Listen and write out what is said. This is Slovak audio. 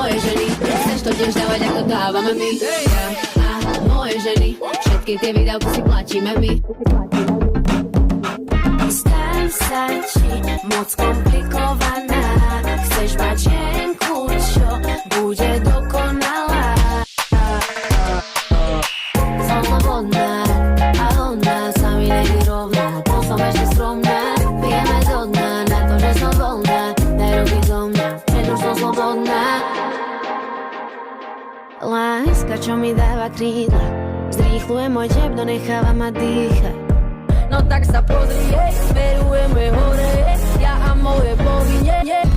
moje ženy. Chceš to tiež dávať, ako dávame my. Ja a moje ženy, všetky tie výdavky si platíme my. Zdám sa ti moc komplikovaná. Chceš mať ženku, čo bude dokonalá. Som slobodná a ona sa mi nevyrovná. To som ešte skromná, pijeme do dna. Na to, že som voľná, daj ruky zo mňa, veď už som slobodná. Láska, čo mi dáva krídla, zrýchluje môj tep, donecháva ma dýchať. No tak sa pozri, smerujeme hore, ja a moje bohyne.